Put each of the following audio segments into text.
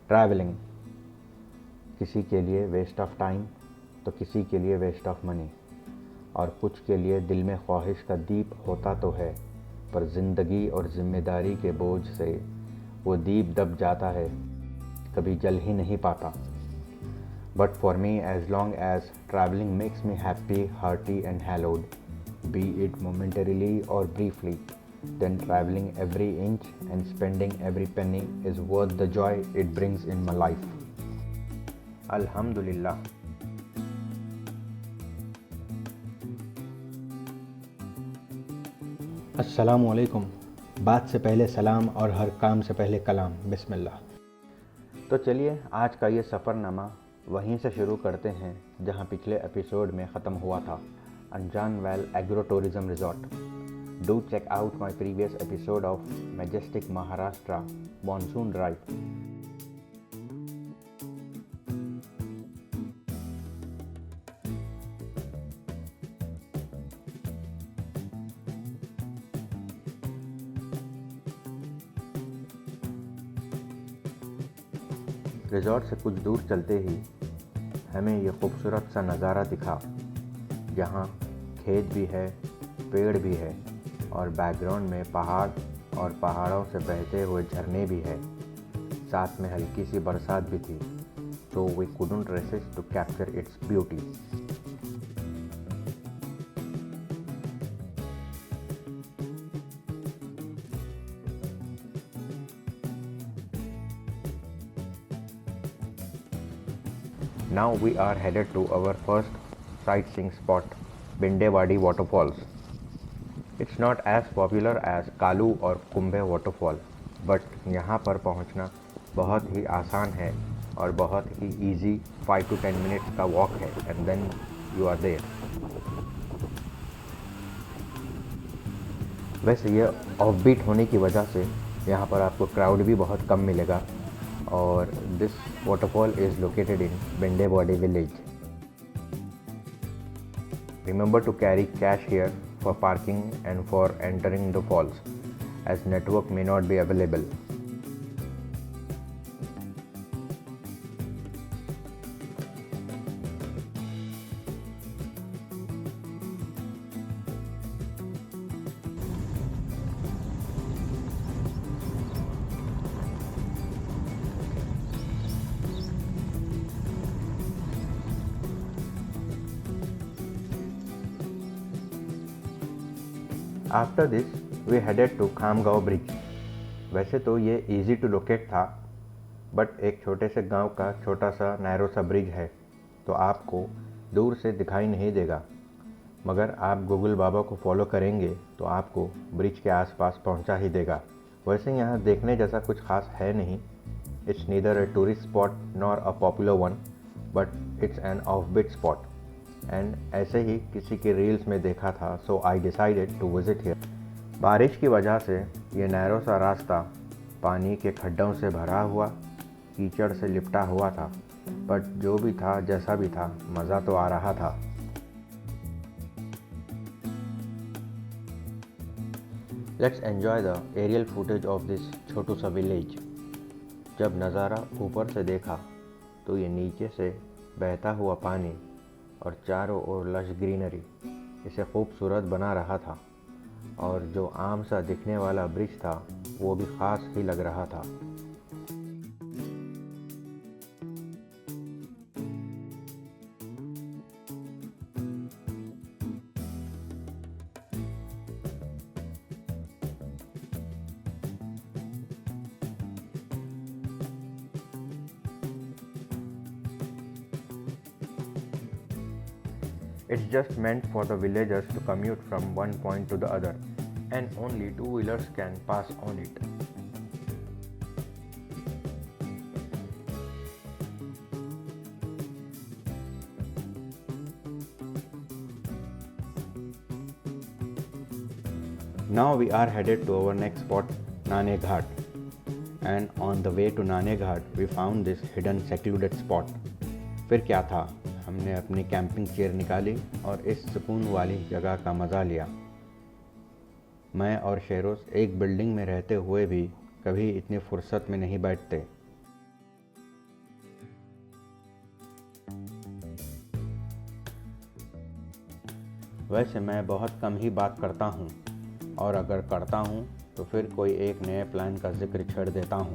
Travelling किसी के लिए वेस्ट ऑफ टाइम तो किसी के लिए वेस्ट ऑफ मनी, और कुछ के लिए दिल में ख्वाहिश का दीप होता तो है, पर ज़िंदगी और ज़िम्मेदारी के बोझ से वो दीप दब जाता है, कभी जल ही नहीं पाता। But for me, as long as travelling makes me happy, hearty and hallowed, be it momentarily or briefly, then traveling every inch and spending every penny is worth the joy it brings in my life. Alhamdulillah. अस्सलामुअलैकुम। बात से पहले सलाम और हर काम से पहले कलाम। बिस्मिल्लाह। तो चलिए आज का ये सफ़रनामा वहीं से शुरू करते हैं जहां पिछले एपिसोड में ख़त्म हुआ था, Anjaan well agro tourism resort. Do check out my previous episode of majestic Maharashtra monsoon drive. Resort से कुछ दूर चलते ही हमें ये खूबसूरत सा नज़ारा दिखा, जहाँ खेत भी है, पेड़ भी है और बैकग्राउंड में पहाड़ और पहाड़ों से बहते हुए झरने भी है। साथ में हल्की सी बरसात भी थी, तो we couldn't resist to capture its beauty. Now we are headed to our first sightseeing spot, Bindewadi Waterfalls. It's not as popular as Kalu और कुंभे waterfall, but यहाँ पर पहुँचना बहुत ही आसान है और बहुत ही easy 5 to 10 minutes का walk है, and then you are there. वैसे ये ऑफ बीट होने की वजह से यहाँ पर आपको क्राउड भी बहुत कम मिलेगा, और this waterfall is located in Bindewadi village. Remember to carry cash here for parking and for entering the falls, as network may not be available. After this, we headed to Khamgaon bridge. वैसे तो ये easy to locate था, but एक छोटे से गांव का छोटा सा नैरो सा ब्रिज है, तो आपको दूर से दिखाई नहीं देगा, मगर आप गूगल बाबा को फॉलो करेंगे तो आपको ब्रिज के आसपास पहुंचा ही देगा। वैसे यहाँ देखने जैसा कुछ खास है नहीं। It's neither a tourist spot nor a popular one, but it's an off beat spot, and ऐसे ही किसी के रील्स में देखा था, so I decided to visit here. बारिश की वजह से ये नैरो सा रास्ता पानी के खड्डों से भरा हुआ, कीचड़ से लिपटा हुआ था, बट जो भी था, जैसा भी था, मज़ा तो आ रहा था। Let's enjoy the aerial footage of this छोटू सा विलेज। जब नज़ारा ऊपर से देखा तो ये नीचे से बहता हुआ पानी और चारों ओर लश ग्रीनरी इसे खूबसूरत बना रहा था, और जो आम सा दिखने वाला ब्रिज था वो भी ख़ास ही लग रहा था। It's just meant for the villagers to commute from one point to the other, and only two-wheelers can pass on it. Now we are headed to our next spot, Nane Ghat, and on the way to Nane Ghat we found this hidden secluded spot. फिर क्या था, हमने अपनी camping chair निकाली और इस सुकून वाली जगह का मज़ा लिया। मैं और शेरोज़ एक बिल्डिंग में रहते हुए भी कभी इतनी फुर्सत में नहीं बैठते। वैसे मैं बहुत कम ही बात करता हूँ, और अगर करता हूँ तो फिर कोई एक नए प्लान का जिक्र छेड़ देता हूँ।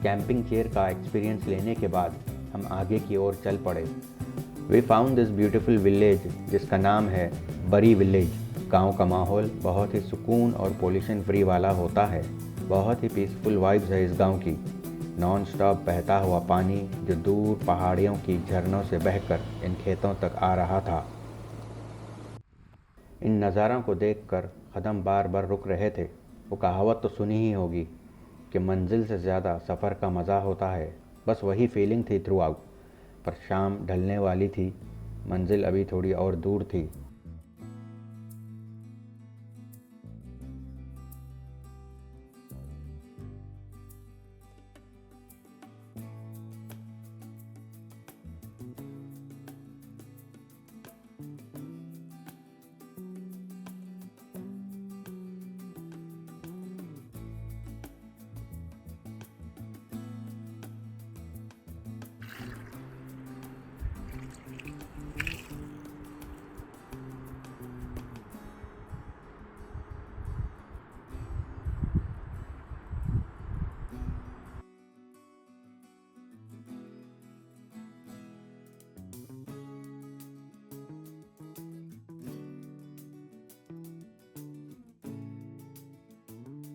कैंपिंग चेयर का एक्सपीरियंस लेने के बाद हम आगे की ओर चल पड़े। We found this beautiful village जिसका नाम है बरी विलेज। गांव का माहौल बहुत ही सुकून और पोल्यूशन फ्री वाला होता है। बहुत ही पीसफुल वाइब्स है इस गांव की। नॉन स्टॉप बहता हुआ पानी जो दूर पहाड़ियों की झरनों से बहकर इन खेतों तक आ रहा था। इन नज़ारों को देखकर कदम बार बार रुक रहे थे। वो कहावत तो सुनी ही होगी कि मंजिल से ज़्यादा सफ़र का मज़ा होता है। बस वही फीलिंग थी थ्रू आउट। पर शाम ढलने वाली थी, मंजिल अभी थोड़ी और दूर थी।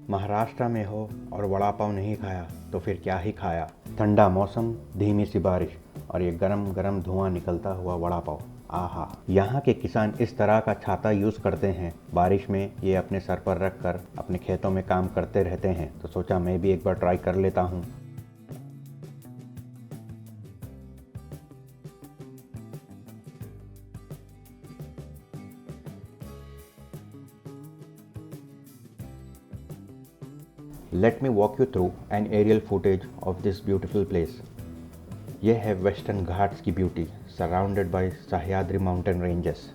महाराष्ट्र में हो और वड़ा पाव नहीं खाया तो फिर क्या ही खाया। ठंडा मौसम, धीमी सी बारिश और ये गरम गरम धुआं निकलता हुआ वड़ा पाव। आहा। यहाँ के किसान इस तरह का छाता यूज़ करते हैं। बारिश में ये अपने सर पर रख कर अपने खेतों में काम करते रहते हैं, तो सोचा मैं भी एक बार ट्राई कर लेता हूँ। Let me walk you through an aerial footage of this beautiful place. ये है वेस्टर्न घाट्स की beauty, surrounded by Sahyadri mountain ranges.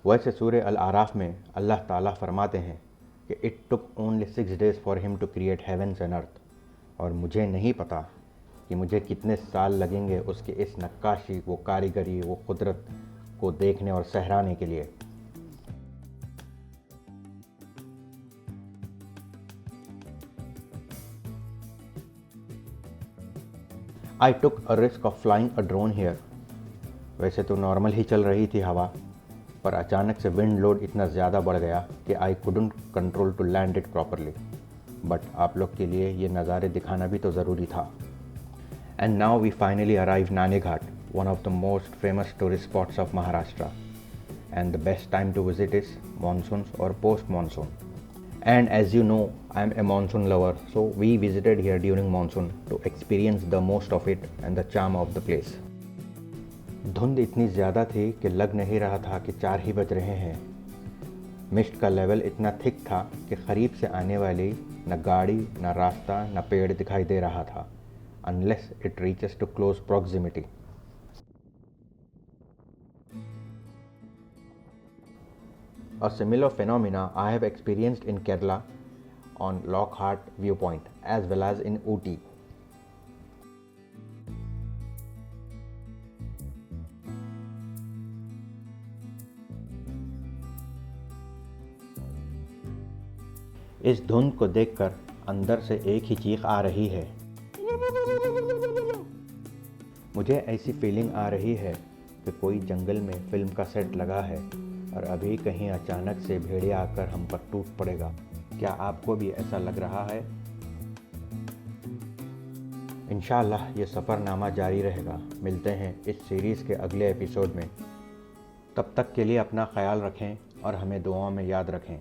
वैसे सूर्य अल आराफ में अल्लाह ताला फरमाते हैं कि it took only 6 days for him to create heavens and earth. और मुझे नहीं पता कि मुझे कितने साल लगेंगे उसके इस नक्काशी, वो कारीगरी, वो कुदरत को देखने और सहराने के लिए। I took a risk of flying a drone here. वैसे तो नॉर्मल ही चल रही थी हवा, पर अचानक से विंड लोड इतना ज़्यादा बढ़ गया कि I couldn't control to land it properly. But आप लोग के लिए ये नज़ारे दिखाना भी तो ज़रूरी था। And now we finally arrive Nane Ghat, one of the most famous tourist spots of Maharashtra. And the best time to visit is monsoons or post-monsoon. And as you know, I am a monsoon lover, so we visited here during monsoon to experience the most of it and the charm of the place. धुंध इतनी ज़्यादा थी कि लग नहीं रहा था कि 4 ही बज रहे हैं। मिस्ट का लेवल इतना थिक था कि करीब से आने वाली न गाड़ी, न रास्ता, न पेड़ दिखाई दे रहा था, unless it reaches to close proximity. A similar phenomena I have experienced in Kerala on Lockhart viewpoint as well as in Ooty. इस धुंध को देखकर अंदर से एक ही चीख आ रही है। मुझे ऐसी फीलिंग आ रही है कि कोई जंगल में फिल्म का सेट लगा है और अभी कहीं अचानक से भेड़िया आकर हम पर टूट पड़ेगा। क्या आपको भी ऐसा लग रहा है? इंशाअल्लाह ये सफ़रनामा जारी रहेगा। मिलते हैं इस सीरीज़ के अगले एपिसोड में। तब तक के लिए अपना ख्याल रखें और हमें दुआओं में याद रखें।